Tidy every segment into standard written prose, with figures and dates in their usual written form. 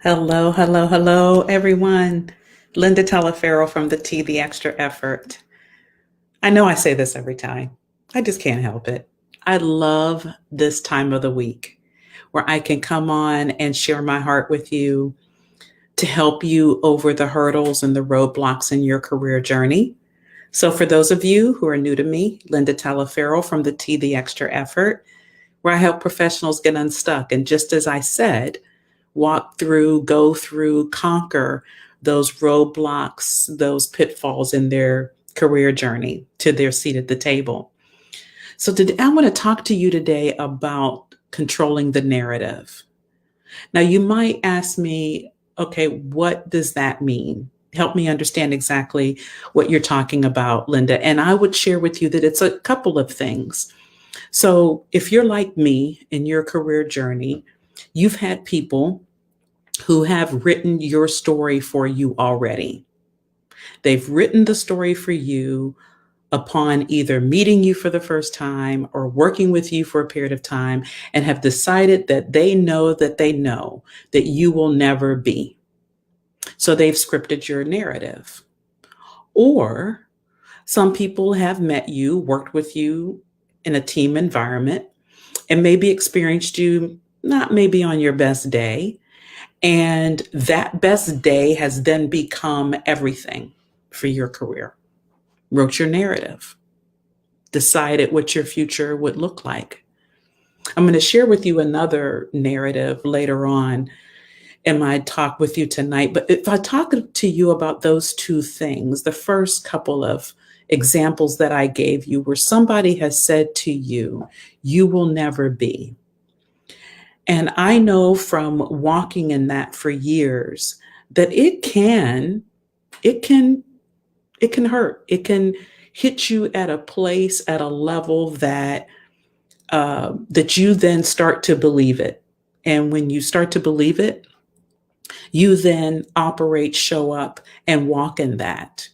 Hello, hello, hello, everyone. Linda Talaferro from the T, the Extra Effort. I know I say this every time. I just can't help it. I love this time of the week where I can come on and share my heart with you to help you over the hurdles and the roadblocks in your career journey. So, for those of you who are new to me, Linda Talaferro from the T, the Extra Effort, where I help professionals get unstuck. And just as I said, walk through, go through, conquer those roadblocks, those pitfalls in their career journey to their seat at the table. So, today, I want to talk to you today about controlling the narrative. Now, you might ask me, okay, what does that mean? Help me understand exactly what you're talking about, Linda. And I would share with you that it's a couple of things. So, if you're like me in your career journey, you've had people who have written your story for you already. They've written the story for you upon either meeting you for the first time or working with you for a period of time and have decided that they know that you will never be. So they've scripted your narrative. Or some people have met you, worked with you in a team environment, and maybe experienced you not maybe on your best day, and that best day has then become everything for your career. Wrote your narrative, decided what your future would look like. I'm going to share with you another narrative later on in my talk with you tonight. But if I talk to you about those two things, the first couple of examples that I gave you where somebody has said to you, you will never be. And I know from walking in that for years that it can, it can hurt. It can hit you at a place, at a level that you then start to believe it. And when you start to believe it, you then operate, show up, and walk in that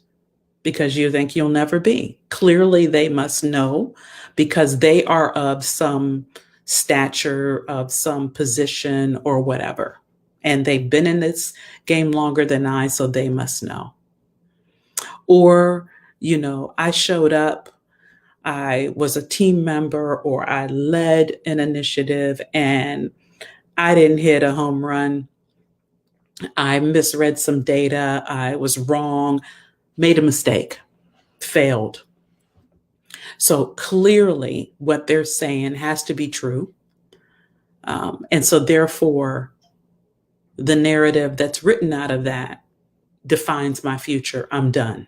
because you think you'll never be. Clearly, they must know because they are of some stature, of some position, or whatever. And they've been in this game longer than I, so they must know. Or, I showed up, I was a team member, or I led an initiative and I didn't hit a home run. I misread some data. I was wrong, made a mistake, failed. So clearly, what they're saying has to be true. And so, therefore, the narrative that's written out of that defines my future. I'm done.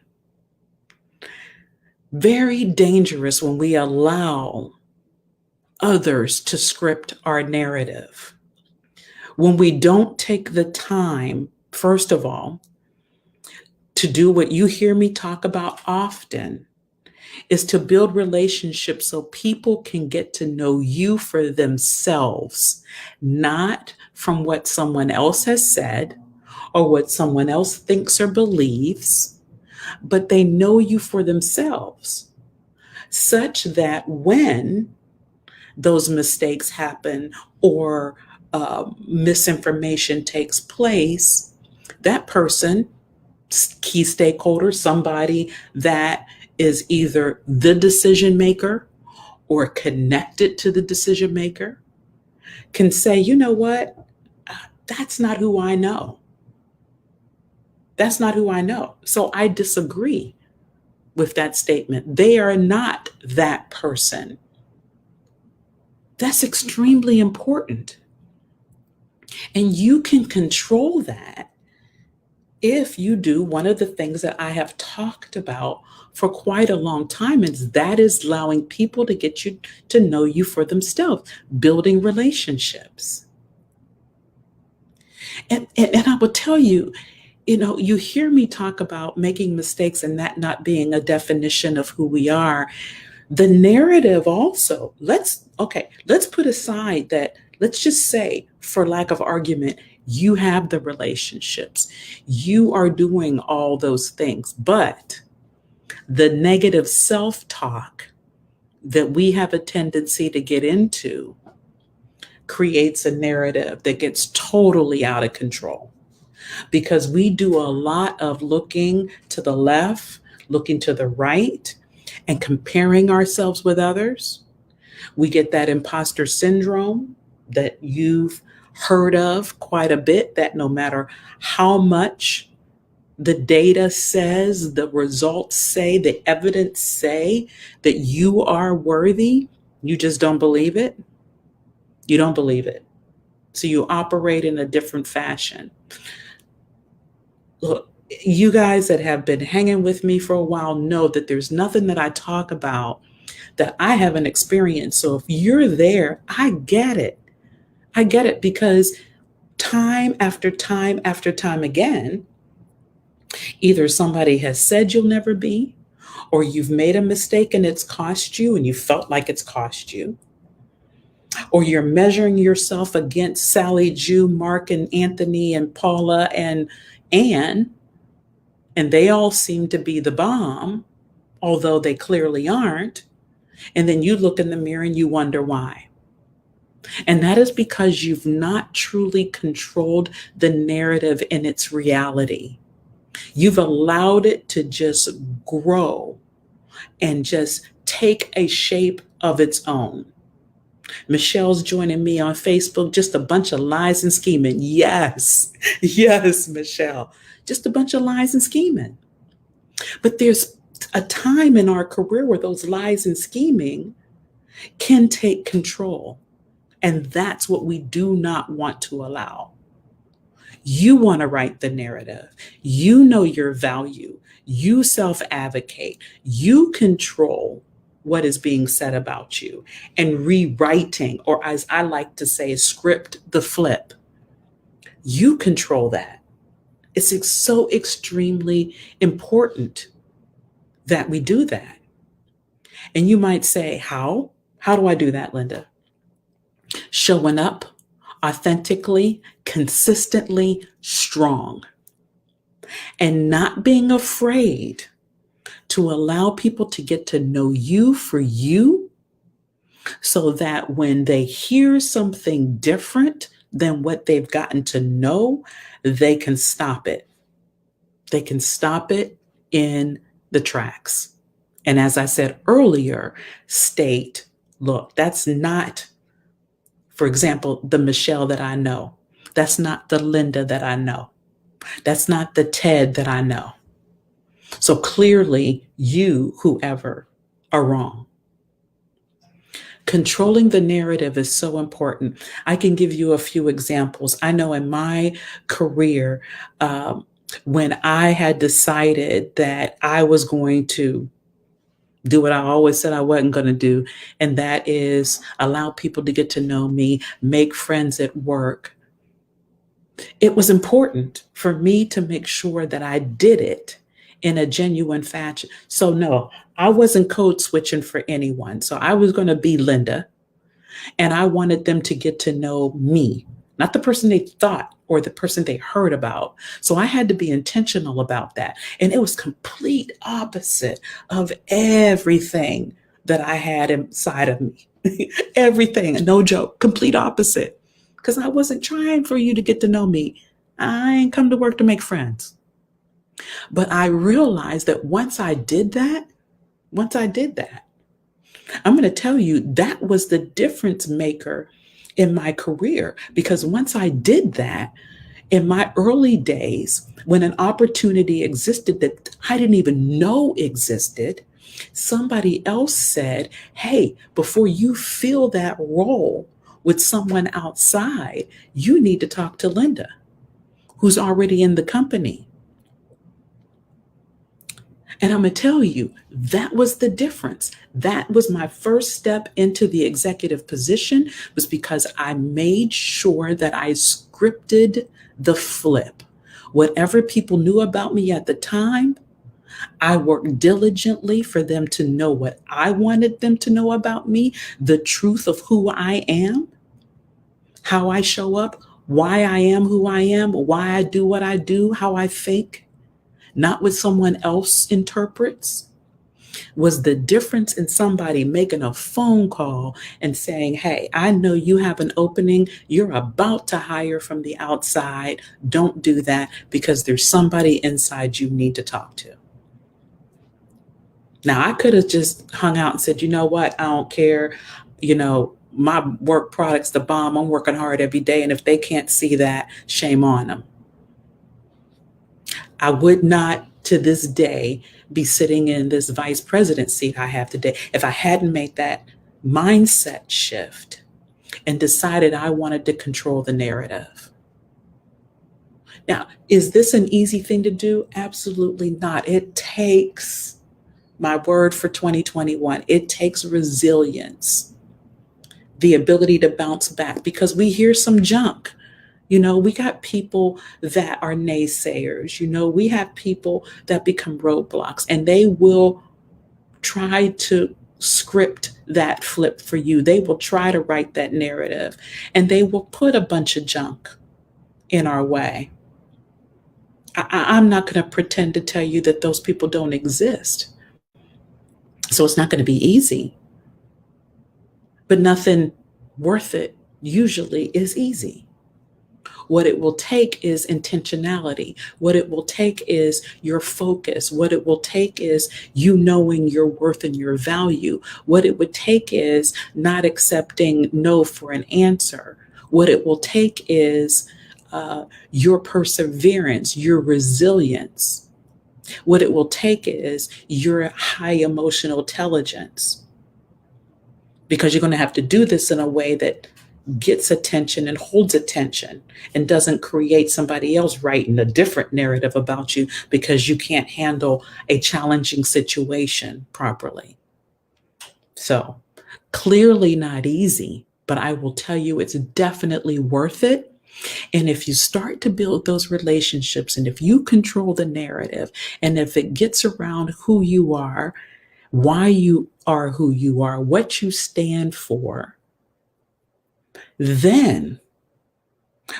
Very dangerous when we allow others to script our narrative. When we don't take the time, first of all, to do what you hear me talk about often, is to build relationships so people can get to know you for themselves, not from what someone else has said or what someone else thinks or believes, but they know you for themselves, such that when those mistakes happen or misinformation takes place, that person, key stakeholder, somebody that is either the decision maker or connected to the decision maker, can say, you know what? That's not who I know. That's not who I know. So I disagree with that statement. They are not that person. That's extremely important. And you can control that if you do one of the things that I have talked about for quite a long time, is that is allowing people to get you to know you for themselves, building relationships. And I will tell you, you hear me talk about making mistakes and that not being a definition of who we are. The narrative also, let's put aside that, let's just say, for lack of argument, you have the relationships, you are doing all those things, but the negative self-talk that we have a tendency to get into creates a narrative that gets totally out of control. because we do a lot of looking to the left, looking to the right, and comparing ourselves with others. We get that imposter syndrome that you've heard of quite a bit, that no matter how much the data says, the results say, the evidence say that you are worthy, you just don't believe it. You don't believe it. So you operate in a different fashion. Look, you guys that have been hanging with me for a while know that there's nothing that I talk about that I haven't experienced. So if you're there, I get it. I get it, because time after time after time again, either somebody has said you'll never be, or you've made a mistake and it's cost you and you felt like it's cost you, or you're measuring yourself against Sally, Jew, Mark, and Anthony, and Paula, and Anne, and they all seem to be the bomb, although they clearly aren't. And then you look in the mirror and you wonder why. And that is because you've not truly controlled the narrative in its reality. You've allowed it to just grow and just take a shape of its own. Michelle's joining me on Facebook. Just a bunch of lies and scheming. Yes, yes, Michelle. Just a bunch of lies and scheming. But there's a time in our career where those lies and scheming can take control. And that's what we do not want to allow. You want to write the narrative. You know your value. You self-advocate. You control what is being said about you, and rewriting, or as I like to say, script the flip. You control that. It's so extremely important that we do that. And you might say, how? How do I do that, Linda? Showing up authentically, consistently, strong, and not being afraid to allow people to get to know you for you, so that when they hear something different than what they've gotten to know, they can stop it. They can stop it in the tracks. And as I said earlier, state, look, that's not, for example, the Michelle that I know. That's not the Linda that I know. That's not the Ted that I know. So clearly, you, whoever, are wrong. Controlling the narrative is so important. I can give you a few examples. I know in my career, when I had decided that I was going to do what I always said I wasn't going to do, and that is allow people to get to know me, make friends at work, it was important for me to make sure that I did it in a genuine fashion. So no, I wasn't code switching for anyone. So I was going to be Linda, and I wanted them to get to know me, not the person they thought or the person they heard about. So I had to be intentional about that. And it was complete opposite of everything that I had inside of me. Everything, no joke, complete opposite. Because I wasn't trying for you to get to know me. I ain't come to work to make friends. But I realized that once I did that, I'm going to tell you that was the difference maker in my career. Because once I did that, in my early days, when an opportunity existed that I didn't even know existed, somebody else said, hey, before you fill that role with someone outside, you need to talk to Linda, who's already in the company. And I'm going to tell you, that was the difference. That was my first step into the executive position, was because I made sure that I scripted the flip. Whatever people knew about me at the time, I worked diligently for them to know what I wanted them to know about me, the truth of who I am, how I show up, why I am who I am, why I do what I do, how I think, not what someone else interprets. was the difference in somebody making a phone call and saying, hey, I know you have an opening. You're about to hire from the outside. Don't do that because there's somebody inside you need to talk to. Now, I could have just hung out and said, you know what? I don't care. My work product's the bomb. I'm working hard every day. And if they can't see that, shame on them. I would not to this day be sitting in this vice president seat I have today if I hadn't made that mindset shift and decided I wanted to control the narrative. Now, is this an easy thing to do? Absolutely not. It takes, my word for 2021, it takes resilience, the ability to bounce back, because we hear some junk. We got people that are naysayers. We have people that become roadblocks, and they will try to script that flip for you. They will try to write that narrative, and they will put a bunch of junk in our way. I'm not going to pretend to tell you that those people don't exist. So it's not going to be easy. But nothing worth it usually is easy. What it will take is intentionality. What it will take is your focus. What it will take is you knowing your worth and your value. What it would take is not accepting no for an answer. What it will take is your perseverance, your resilience. What it will take is your high emotional intelligence. Because you're going to have to do this in a way that gets attention and holds attention and doesn't create somebody else writing a different narrative about you because you can't handle a challenging situation properly. So clearly not easy, but I will tell you it's definitely worth it. And if you start to build those relationships, and if you control the narrative, and if it gets around who you are, why you are who you are, what you stand for, then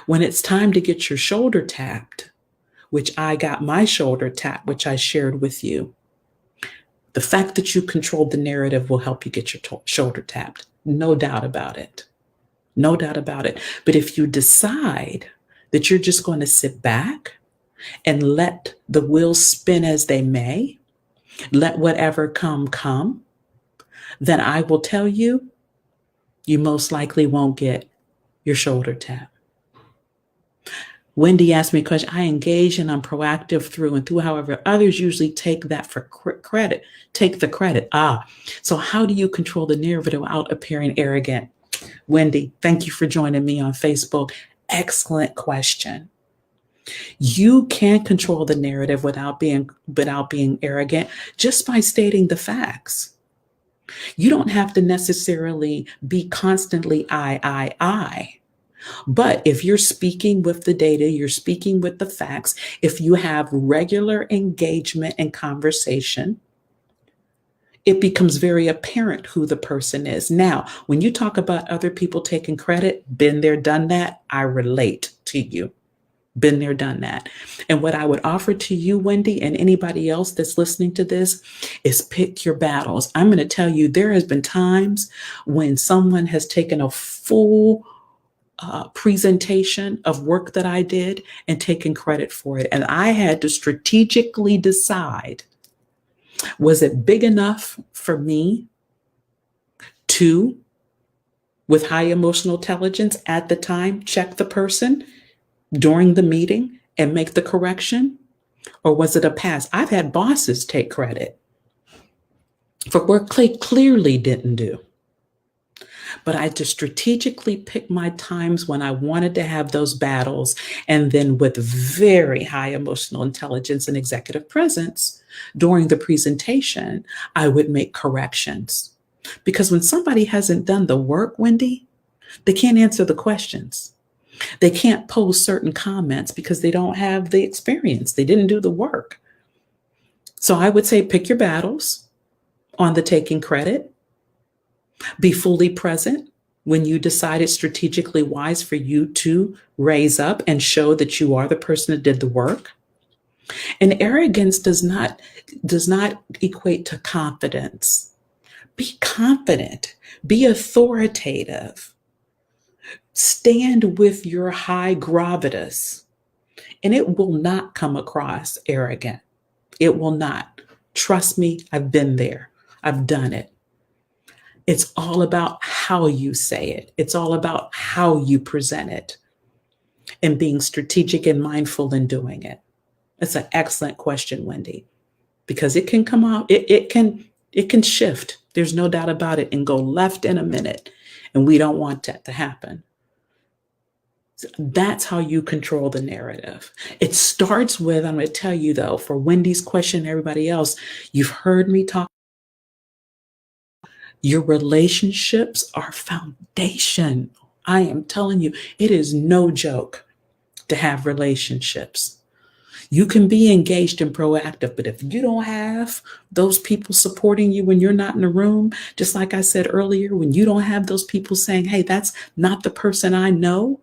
when it's time to get your shoulder tapped, which I got my shoulder tapped, which I shared with you, the fact that you controlled the narrative will help you get your shoulder tapped. No doubt about it. No doubt about it. But if you decide that you're just going to sit back and let the wheels spin as they may, let whatever come, then I will tell you, you most likely won't get your shoulder tap. Wendy asked me a question. I engage and I'm proactive through and through. However, others usually take that for credit, take the credit. So how do you control the narrative without appearing arrogant? Wendy, thank you for joining me on Facebook. Excellent question. You can control the narrative without being arrogant just by stating the facts. You don't have to necessarily be constantly I. But if you're speaking with the data, you're speaking with the facts, if you have regular engagement and conversation, it becomes very apparent who the person is. Now, when you talk about other people taking credit, been there, done that, I relate to you. Been there, done that. And what I would offer to you, Wendy, and anybody else that's listening to this is pick your battles. I'm going to tell you, there has been times when someone has taken a full presentation of work that I did and taken credit for it. And I had to strategically decide, was it big enough for me to, with high emotional intelligence at the time, check the person during the meeting and make the correction? Or was it a pass? I've had bosses take credit for work they clearly didn't do. But I had to strategically pick my times when I wanted to have those battles. And then with very high emotional intelligence and executive presence during the presentation, I would make corrections. Because when somebody hasn't done the work, Wendy, they can't answer the questions. They can't pose certain comments because they don't have the experience. They didn't do the work. So I would say pick your battles on the taking credit. Be fully present when you decide it's strategically wise for you to raise up and show that you are the person that did the work. And arrogance does not equate to confidence. Be confident, be authoritative, stand with your high gravitas, and it will not come across arrogant. It will not. Trust me, I've been there. I've done it. It's all about how you say it. It's all about how you present it and being strategic and mindful in doing it. That's an excellent question, Wendy, because it can come out, it can shift. There's no doubt about it, and go left in a minute. And we don't want that to happen. So that's how you control the narrative. It starts with, I'm going to tell you though, for Wendy's question, everybody else, you've heard me talk. Your relationships are foundation. I am telling you, it is no joke to have relationships. You can be engaged and proactive, but if you don't have those people supporting you when you're not in the room, just like I said earlier, when you don't have those people saying, hey, that's not the person I know,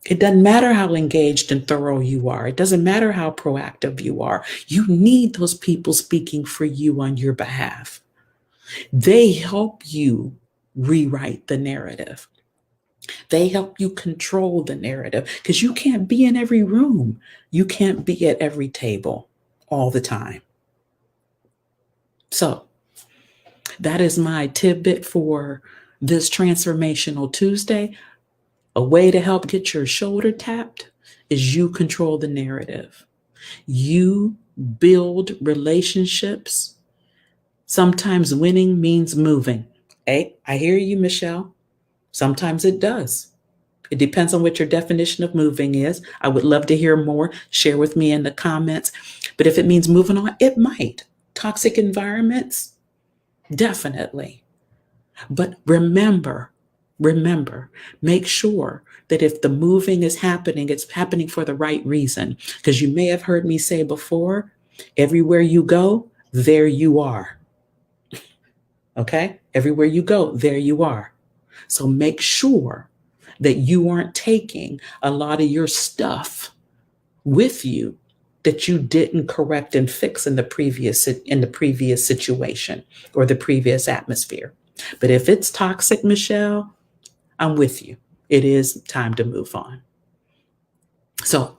it doesn't matter how engaged and thorough you are. It doesn't matter how proactive you are. You need those people speaking for you on your behalf. They help you rewrite the narrative. They help you control the narrative because you can't be in every room. You can't be at every table all the time. So that is my tidbit for this Transformational Tuesday. A way to help get your shoulder tapped is you control the narrative. You build relationships. Sometimes winning means moving. Hey, I hear you, Michelle. Sometimes it does. It depends on what your definition of moving is. I would love to hear more. Share with me in the comments. But if it means moving on, it might. Toxic environments, definitely. But remember, make sure that if the moving is happening, it's happening for the right reason. Because you may have heard me say before, everywhere you go, there you are. Okay? Everywhere you go, there you are. So make sure that you aren't taking a lot of your stuff with you that you didn't correct and fix in the previous situation or the previous atmosphere. But if it's toxic, Michelle, I'm with you. It is time to move on. So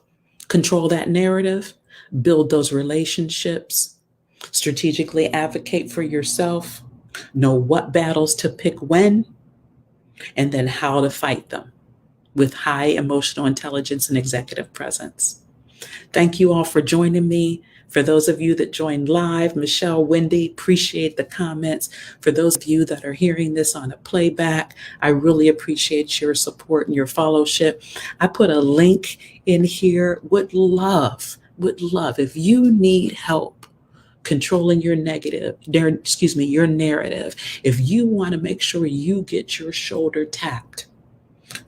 control that narrative, build those relationships, strategically advocate for yourself, know what battles to pick when, and then how to fight them with high emotional intelligence and executive presence. Thank you all for joining me. For those of you that joined live, Michelle, Wendy, appreciate the comments. For those of you that are hearing this on a playback, I really appreciate your support and your fellowship. I put a link in here. Would love, if you need help controlling your narrative, if you want to make sure you get your shoulder tapped,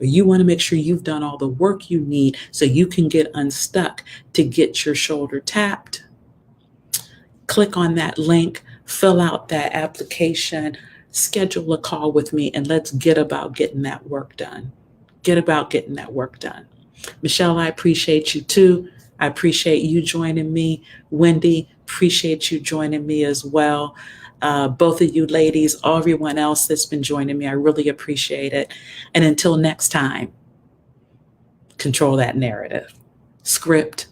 or you want to make sure you've done all the work you need so you can get unstuck to get your shoulder tapped, click on that link, fill out that application, schedule a call with me, and let's get about getting that work done. Michelle, I appreciate you too. I appreciate you joining me. Wendy, appreciate you joining me as well. Both of you ladies, everyone else that's been joining me, I really appreciate it. And until next time, control that narrative. Script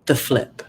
the flip.